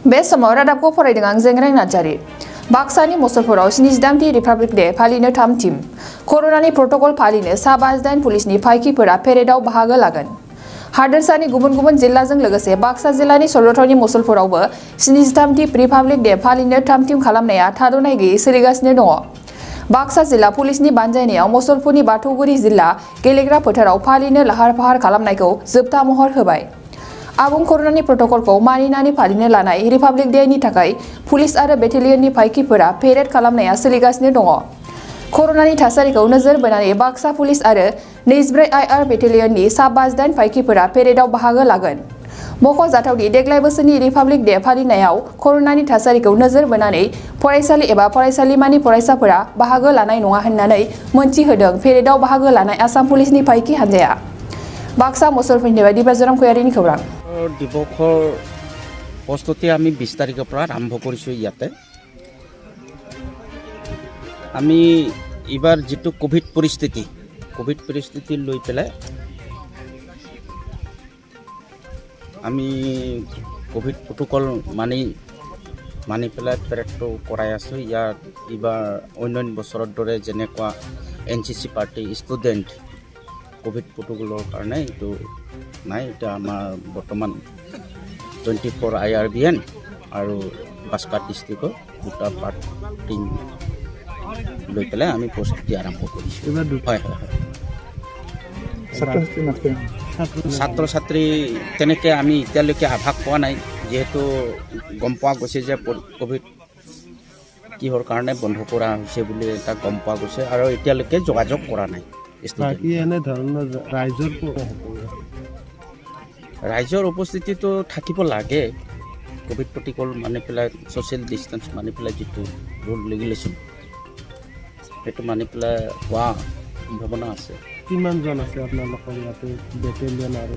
बे समाव रादाबखौ फरायदों आं जेंग्रें नार्जारि। बाक्सानि मसलपुराव 73थि रिपाब्लिक डे फालिनो 3 टीम। कर'नानि प्रट'कल फालिनो सा 58 पुलिसनि फायखिफोरा पेरेडआव बाहागो लागोन। हादोरसानि गुबुन गुबुन जिल्लाजों लोगोसे बाक्सा जिल्लानि सदरथनि मसलपुरावबो 73थि रिपाब्लिक डे फालिनो 3 टीम खालामनाया थाद'नाय गैयै सोलिगासिनो दङ। बाक्सा जिल्ला पुलिसनि बानजायनायाव मसलपुरनि बाथौगुरि जिल्ला गेलेग्रा फोथाराव फालिनो लाहार फाहार खालामनायखौ जोबथा महर होबाय। आबुं कर'नानि प्रट'कलखौ मानिनानै फालिनो लानाय रिपाब्लिक डेनि थाखाय पुलिस आरो बेटेलियननि फायखिफोरा पेरेड खालामनाया सोलिगासिनो दङ। कर'नानि थासारिखौ नोजोर बोनानै बाक्सा पुलिस आरो 24 IR बेटेलियननि सा 58 फायखिफोरा पेरेडआव बाहागो लागोन। मख'जाथावदि देग्लाय बोसोरनि रिपाब्लिक डे फालिनायाव कर'नानि थासारिखौ नोजोर बोनानै फरायसालि एबा फरायसालिमानि फरायसाफोरा बाहागो लानाय नङा होननानै मोनथिहोदों पेरेडआव बाहागो लानाय आसाम पुलिसनि फायखि हान्जाया। बाक्सा मसलपुरनिफ्राय दिबाजरम खयारिनि खौरां। दिवसৰ প্ৰস্তুতি আমি 20 তাৰিখৰ পৰা আৰম্ভ কৰিছোঁ। ইয়াতে আমি এইবাৰ যেটো কোভিড পৰিস্থিতি লৈ পেলাই আমি কোভিড প্ৰট'কল মানি পেলাই পেৰেডটো কৰাই আছো। ইয়াত এইবাৰ অন্যান্য বছৰৰ দৰে যেনেকুৱা NCC পাৰ্টি ষ্টুডেণ্ট কোভিড প্ৰট'কলৰ কাৰণে এইটো নাই। এটা আমাৰ বৰ্তমান 24 IRBN আৰু বাস্কাট ডিষ্ট্ৰিক্টৰ দুটা পাৰ্টি লৈ পেলাই আমি প্ৰস্তুতি আৰম্ভ কৰিছোঁ। হয় হয় হয়। ছাত্ৰ ছাত্ৰী তেনেকৈ আমি এতিয়ালৈকে আভাস পোৱা নাই, যিহেতু গম পোৱা গৈছে যে কোভিড কিহৰ কাৰণে বন্ধ কৰা হৈছে বুলি এটা গম পোৱা গৈছে আৰু এতিয়ালৈকে যোগাযোগ কৰা নাই। ৰাইজৰ উপস্থিতিটো থাকিব লাগে। কোভিড প্ৰট'কল মানি পেলাই ছ'চিয়েল ডিষ্টেঞ্চ মানি পেলাই যিটো ৰুল ৰেগুলেশ্যন সেইটো মানি পেলাই হোৱা সম্ভাৱনা আছে। কিমানজন আছে আপোনালোকৰ ইয়াতে বেটেলিয়ন আৰু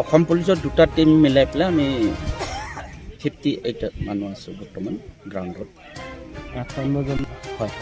অসম পুলিচৰ দুটা টিম মিলাই পেলাই আমি 58 মানুহ আছোঁ বৰ্তমান গ্ৰাউণ্ডত। 58জন হয়।